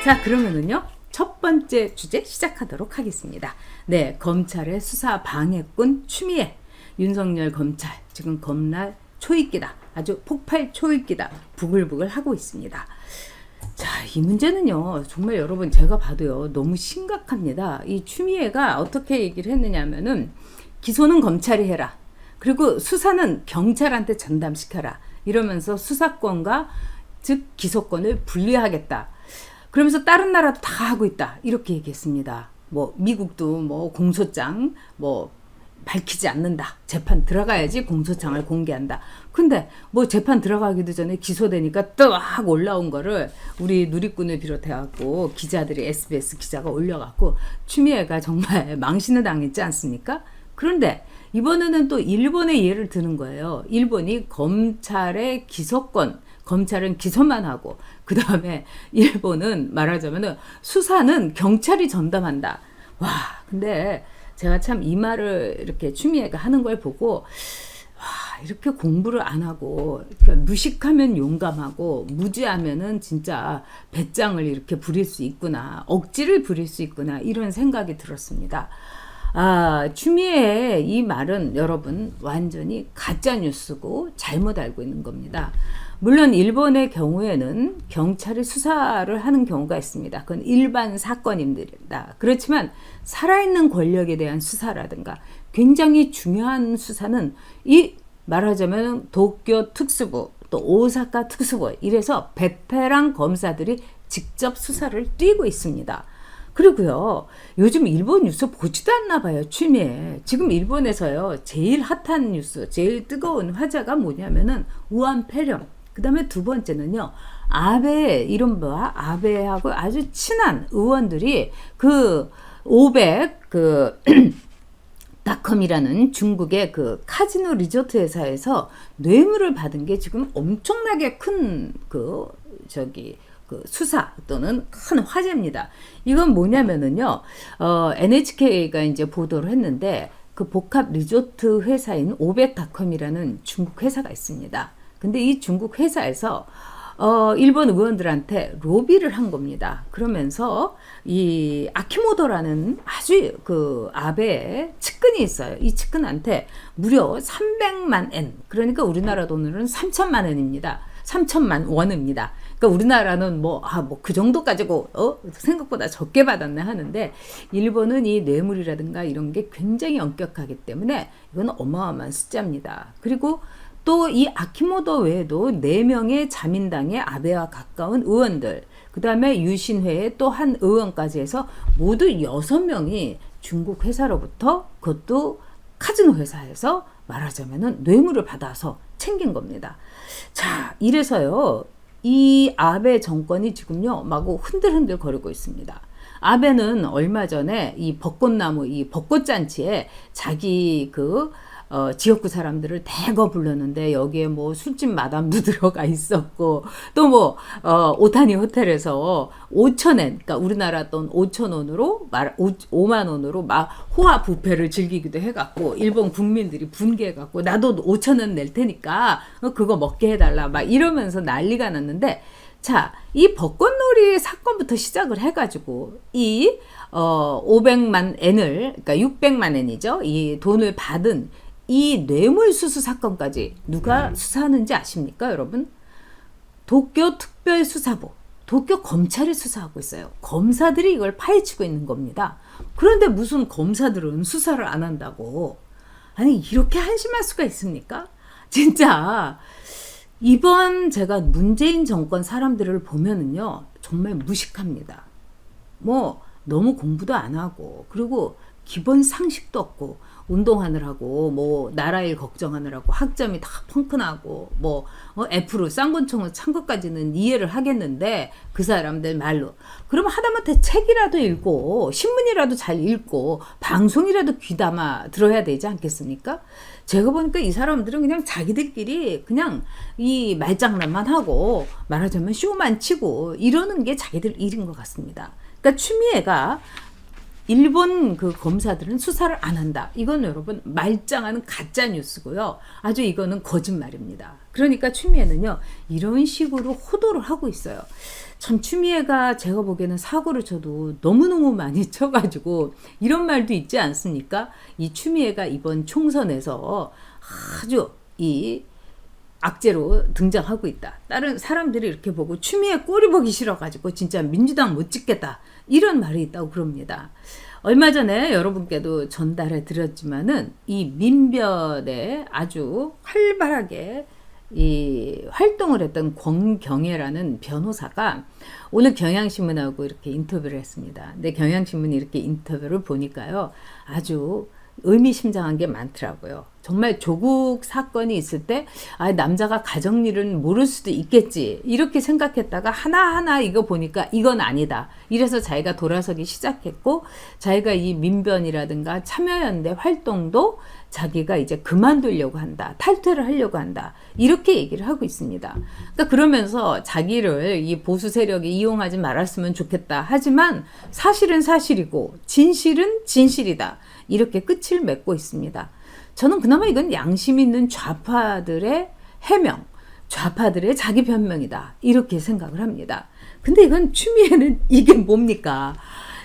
자, 그러면은요, 첫 번째 주제 시작하도록 하겠습니다. 네, 검찰의 수사 방해꾼 추미애. 윤석열 검찰, 지금 검날 초입기다. 아주 폭발 초입기다. 부글부글 하고 있습니다. 자, 이 문제는요, 정말 여러분 제가 봐도요, 너무 심각합니다. 이 추미애가 어떻게 얘기를 했느냐면은, 기소는 검찰이 해라. 그리고 수사는 경찰한테 전담시켜라. 이러면서 수사권과 즉 기소권을 분리하겠다. 그러면서 다른 나라도 다 하고 있다. 이렇게 얘기했습니다. 뭐 미국도 뭐 공소장 뭐 밝히지 않는다. 재판 들어가야지 공소장을 공개한다. 근데 뭐 재판 들어가기도 전에 기소되니까 딱 올라온 거를 우리 누리꾼을 비롯해갖고 기자들이 SBS 기자가 올려갖고 추미애가 정말 망신을 당했지 않습니까? 그런데 이번에는 또 일본의 예를 드는 거예요. 일본이 검찰의 기소권, 검찰은 기소만 하고 그 다음에 일본은 말하자면은 수사는 경찰이 전담한다. 와, 근데 제가 참 이 말을 이렇게 추미애가 하는 걸 보고 와, 이렇게 공부를 안 하고 그러니까 무식하면 용감하고 무지하면은 진짜 배짱을 이렇게 부릴 수 있구나. 억지를 부릴 수 있구나. 이런 생각이 들었습니다. 아, 추미애의 이 말은 여러분 완전히 가짜 뉴스고 잘못 알고 있는 겁니다. 물론 일본의 경우에는 경찰이 수사를 하는 경우가 있습니다. 그건 일반 사건입니다. 그렇지만 살아있는 권력에 대한 수사라든가 굉장히 중요한 수사는 이 말하자면 도쿄 특수부 또 오사카 특수부 이래서 베테랑 검사들이 직접 수사를 뛰고 있습니다. 그리고요, 요즘 일본 뉴스 보지도 않나 봐요, 추미애. 지금 일본에서요, 제일 핫한 뉴스, 제일 뜨거운 화제가 뭐냐면은 우한폐렴. 그 다음에 두 번째는요, 아베, 이른바 아베하고 아주 친한 의원들이 그 500, 닷컴이라는 중국의 그 카지노 리조트 회사에서 뇌물을 받은 게 지금 엄청나게 큰 수사 또는 큰 화제입니다. 이건 뭐냐면은요, NHK가 이제 보도를 했는데, 그 복합 리조트 회사인 500닷컴이라는 중국 회사가 있습니다. 근데 이 중국 회사에서, 일본 의원들한테 로비를 한 겁니다. 그러면서 이 아키모토라는 아주 그 아베의 측근이 있어요. 이 측근한테 무려 300만 엔, 그러니까 우리나라 돈으로는 3천만 원입니다. 3천만 원입니다. 그러니까 우리나라는 그 정도 가지고 생각보다 적게 받았네 하는데 일본은 이 뇌물이라든가 이런 게 굉장히 엄격하기 때문에 이건 어마어마한 숫자입니다. 그리고 또 이 아키모토 외에도 4명의 자민당의 아베와 가까운 의원들, 그 다음에 유신회의 또 한 의원까지 해서 모두 6명이 중국 회사로부터 그것도 카지노 회사에서 말하자면은 뇌물을 받아서 챙긴 겁니다. 자, 이래서요, 이 아베 정권이 지금요, 마구 흔들흔들 거리고 있습니다. 아베는 얼마 전에 이 벚꽃나무, 이 벚꽃잔치에 자기 지역구 사람들을 대거 불렀는데 여기에 뭐 술집 마담도 들어가 있었고 또 오타니 호텔에서 5,000엔, 그러니까 우리나라 돈 5,000원으로 5만 원으로 막 호화 뷔페를 즐기기도 해갖고 일본 국민들이 분개해갖고 나도 5,000원 낼 테니까 그거 먹게 해달라 막 이러면서 난리가 났는데 자, 이 벚꽃놀이 사건부터 시작을 해가지고 이 500만 엔을 그러니까 600만 엔이죠. 이 돈을 받은 이 뇌물수수 사건까지 누가 수사하는지 아십니까, 여러분? 도쿄특별수사부, 도쿄 검찰이 수사하고 있어요. 검사들이 이걸 파헤치고 있는 겁니다. 그런데 무슨 검사들은 수사를 안 한다고. 아니, 이렇게 한심할 수가 있습니까? 진짜 이번 제가 문재인 정권 사람들을 보면은요, 정말 무식합니다. 너무 공부도 안 하고, 그리고 기본 상식도 없고, 운동하느라고, 나라 일 걱정하느라고, 학점이 다 펑크나고, F로 쌍권총을 찬 것까지는 이해를 하겠는데, 그 사람들 말로. 그러면 하다못해 책이라도 읽고, 신문이라도 잘 읽고, 방송이라도 귀담아 들어야 되지 않겠습니까? 제가 보니까 이 사람들은 그냥 자기들끼리 그냥 이 말장난만 하고, 말하자면 쇼만 치고, 이러는 게 자기들 일인 것 같습니다. 그러니까 추미애가 일본 그 검사들은 수사를 안 한다. 이건 여러분 말짱하는 가짜 뉴스고요. 아주 이거는 거짓말입니다. 그러니까 추미애는요, 이런 식으로 호도를 하고 있어요. 참 추미애가 제가 보기에는 사고를 쳐도 너무너무 많이 쳐가지고 이런 말도 있지 않습니까? 이 추미애가 이번 총선에서 아주 이 악재로 등장하고 있다. 다른 사람들이 이렇게 보고 추미애 꼴이 보기 싫어가지고 진짜 민주당 못 찍겠다. 이런 말이 있다고 그럽니다. 얼마 전에 여러분께도 전달해 드렸지만은 이 민변에 아주 활발하게 이 활동을 했던 권경애라는 변호사가 오늘 경향신문하고 이렇게 인터뷰를 했습니다. 근데 경향신문이 이렇게 인터뷰를 보니까요, 아주 의미심장한 게 많더라고요. 정말 조국 사건이 있을 때 남자가 가정일은 모를 수도 있겠지 이렇게 생각했다가 하나하나 이거 보니까 이건 아니다. 이래서 자기가 돌아서기 시작했고, 자기가 이 민변이라든가 참여연대 활동도 자기가 이제 그만두려고 한다. 탈퇴를 하려고 한다. 이렇게 얘기를 하고 있습니다. 그러니까 그러면서 자기를 이 보수 세력이 이용하지 말았으면 좋겠다. 하지만 사실은 사실이고 진실은 진실이다. 이렇게 끝을 맺고 있습니다. 저는 그나마 이건 양심 있는 좌파들의 해명, 좌파들의 자기 변명이다. 이렇게 생각을 합니다. 근데 이건 추미애는 이게 뭡니까?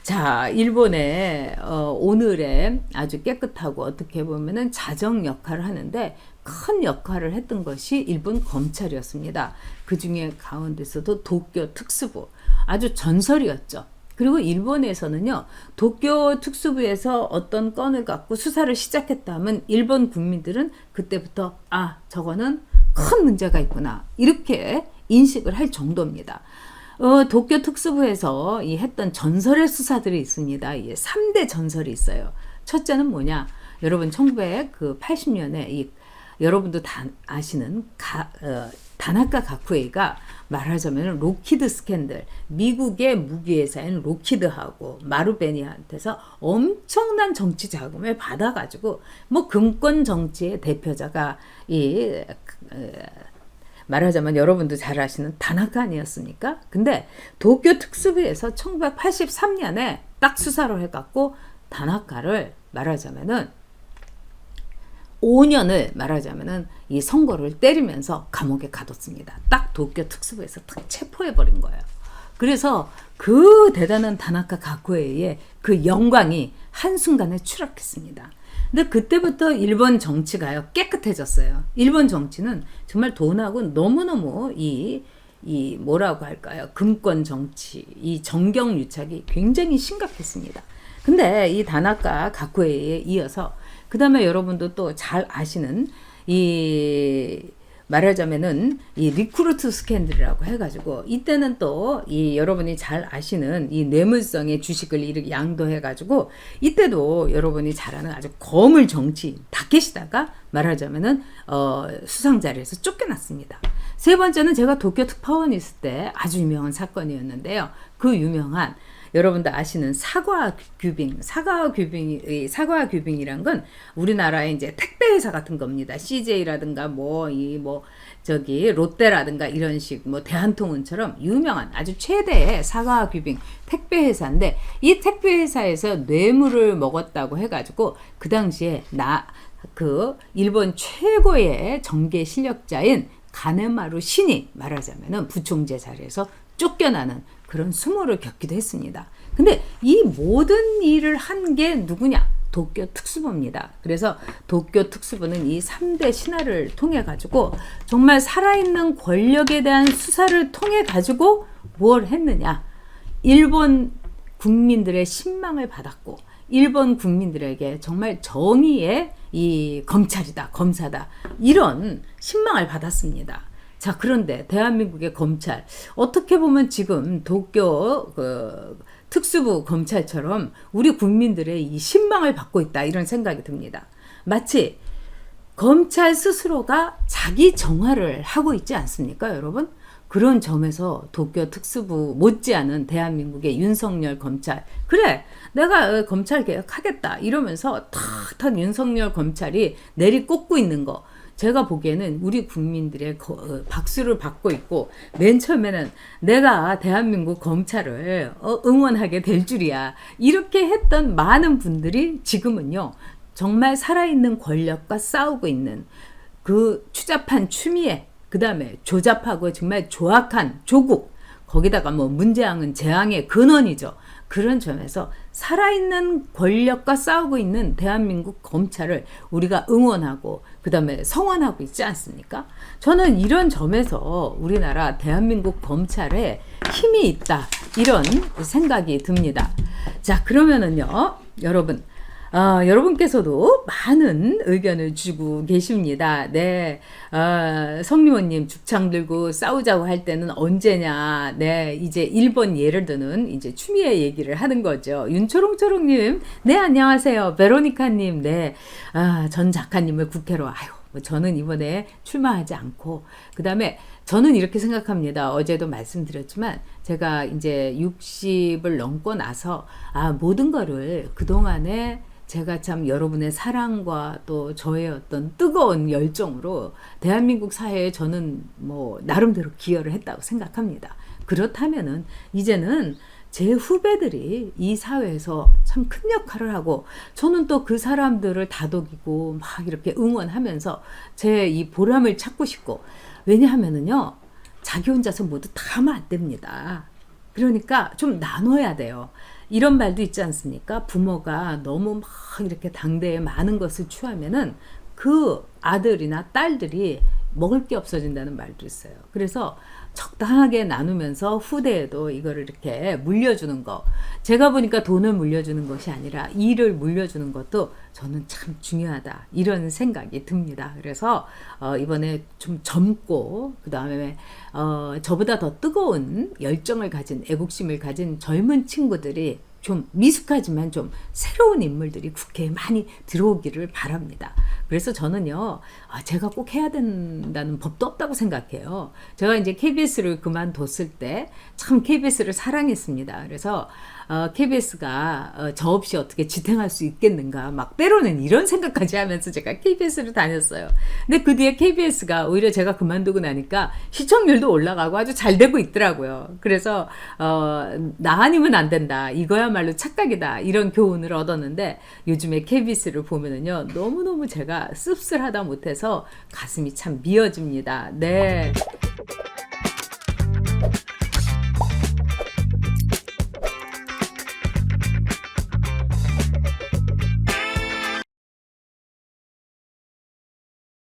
자, 일본의 오늘의 아주 깨끗하고 어떻게 보면은 자정 역할을 하는데 큰 역할을 했던 것이 일본 검찰이었습니다. 그 중에 가운데서도 도쿄 특수부, 아주 전설이었죠. 그리고 일본에서는요, 도쿄 특수부에서 어떤 건을 갖고 수사를 시작했다 하면 일본 국민들은 그때부터 저거는 큰 문제가 있구나 이렇게 인식을 할 정도입니다. 도쿄 특수부에서 했던 전설의 수사들이 있습니다. 3대 전설이 있어요. 첫째는 뭐냐? 여러분 1980년에 여러분도 다 아시는 다나카 가쿠에이가 말하자면 로키드 스캔들, 미국의 무기회사인 로키드하고 마루베니한테서 엄청난 정치 자금을 받아가지고 뭐 금권 정치의 대표자가 말하자면 여러분도 잘 아시는 다나카 아니었습니까? 근데 도쿄 특수부에서 1983년에 딱 수사를 해갖고 다나카를 말하자면은 5년을 말하자면은 이 선고를 때리면서 감옥에 가뒀습니다. 딱 도쿄 특수부에서 딱 체포해버린 거예요. 그래서 그 대단한 다나카 가쿠에이의 그 영광이 한순간에 추락했습니다. 근데 그때부터 일본 정치가요 깨끗해졌어요. 일본 정치는 정말 돈하고 너무너무 이 뭐라고 할까요? 금권 정치, 이 정경 유착이 굉장히 심각했습니다. 근데 이 다나카 가쿠에이에 이어서 그 다음에 여러분도 또 잘 아시는 말하자면은 이 리크루트 스캔들이라고 해가지고 이때는 또 여러분이 잘 아시는 이 뇌물성의 주식을 이렇게 양도해가지고 이때도 여러분이 잘 아는 아주 거물 정치인 다케시다가 말하자면은 수상 자리에서 쫓겨났습니다. 세 번째는 제가 도쿄 특파원이 있을 때 아주 유명한 사건이었는데요. 그 유명한 여러분도 아시는 사과 규빙이란 건 우리나라의 이제 택배 회사 같은 겁니다. CJ라든가 롯데라든가 이런 식 대한통운처럼 유명한 아주 최대의 사과 규빙 택배 회사인데, 이 택배 회사에서 뇌물을 먹었다고 해가지고 그 당시에 일본 최고의 정계 실력자인 가네마루 신이 말하자면은 부총재 자리에서 쫓겨나는 그런 수모를 겪기도 했습니다. 근데 이 모든 일을 한 게 누구냐? 도쿄 특수부입니다. 그래서 도쿄 특수부는 이 3대 신화를 통해 가지고 정말 살아있는 권력에 대한 수사를 통해 가지고 뭘 했느냐? 일본 국민들의 신망을 받았고, 일본 국민들에게 정말 정의의 이 검찰이다, 검사다, 이런 신망을 받았습니다. 자, 그런데 대한민국의 검찰, 어떻게 보면 지금 도쿄 특수부 검찰처럼 우리 국민들의 이 신망을 받고 있다, 이런 생각이 듭니다. 마치 검찰 스스로가 자기 정화를 하고 있지 않습니까, 여러분? 그런 점에서 도쿄 특수부 못지않은 대한민국의 윤석열 검찰, 그래 내가 검찰 개혁하겠다 이러면서 탁탁 윤석열 검찰이 내리꽂고 있는 거, 제가 보기에는 우리 국민들의 박수를 받고 있고, 맨 처음에는 내가 대한민국 검찰을 응원하게 될 줄이야 이렇게 했던 많은 분들이 지금은요 정말 살아있는 권력과 싸우고 있는 그 추잡한 추미애, 그 다음에 조잡하고 정말 조악한 조국, 거기다가 뭐 문재앙은 재앙의 근원이죠. 그런 점에서 살아있는 권력과 싸우고 있는 대한민국 검찰을 우리가 응원하고 그 다음에 성원하고 있지 않습니까? 저는 이런 점에서 우리나라 대한민국 검찰에 힘이 있다, 이런 생각이 듭니다. 자, 그러면은요, 여러분, 여러분께서도 많은 의견을 주고 계십니다. 네, 성리원님 죽창 들고 싸우자고 할 때는 언제냐. 네, 이제 1번 예를 드는 이제 추미애 얘기를 하는 거죠. 윤초롱초롱님, 네, 안녕하세요. 베로니카님, 네, 전 작가님을 국회로, 뭐 저는 이번에 출마하지 않고, 그 다음에 저는 이렇게 생각합니다. 어제도 말씀드렸지만, 제가 이제 60을 넘고 나서, 모든 거를 그동안에 제가 참 여러분의 사랑과 또 저의 어떤 뜨거운 열정으로 대한민국 사회에 저는 뭐 나름대로 기여를 했다고 생각합니다. 그렇다면은 이제는 제 후배들이 이 사회에서 참 큰 역할을 하고, 저는 또 그 사람들을 다독이고 막 이렇게 응원하면서 제 이 보람을 찾고 싶고, 왜냐하면은요, 자기 혼자서 모두 다 하면 안 됩니다. 그러니까 좀 나눠야 돼요. 이런 말도 있지 않습니까? 부모가 너무 막 이렇게 당대에 많은 것을 취하면은 그 아들이나 딸들이 먹을 게 없어진다는 말도 있어요. 그래서 적당하게 나누면서 후대에도 이거를 이렇게 물려주는 거, 제가 보니까 돈을 물려주는 것이 아니라 일을 물려주는 것도 저는 참 중요하다, 이런 생각이 듭니다. 그래서 이번에 좀 젊고 그 다음에 저보다 더 뜨거운 열정을 가진, 애국심을 가진 젊은 친구들이 좀 미숙하지만 좀 새로운 인물들이 국회에 많이 들어오기를 바랍니다. 그래서 저는요, 제가 꼭 해야 된다는 법도 없다고 생각해요. 제가 이제 KBS를 그만뒀을 때 참 KBS를 사랑했습니다. 그래서 KBS가 저 없이 어떻게 지탱할 수 있겠는가, 막 때로는 이런 생각까지 하면서 제가 KBS를 다녔어요. 근데 그 뒤에 KBS가 오히려 제가 그만두고 나니까 시청률도 올라가고 아주 잘 되고 있더라고요. 그래서 나 아니면 안 된다, 이거야말로 착각이다, 이런 교훈을 얻었는데, 요즘에 KBS를 보면은요, 너무너무 제가 씁쓸하다 못해서 가슴이 참 미어집니다. 네.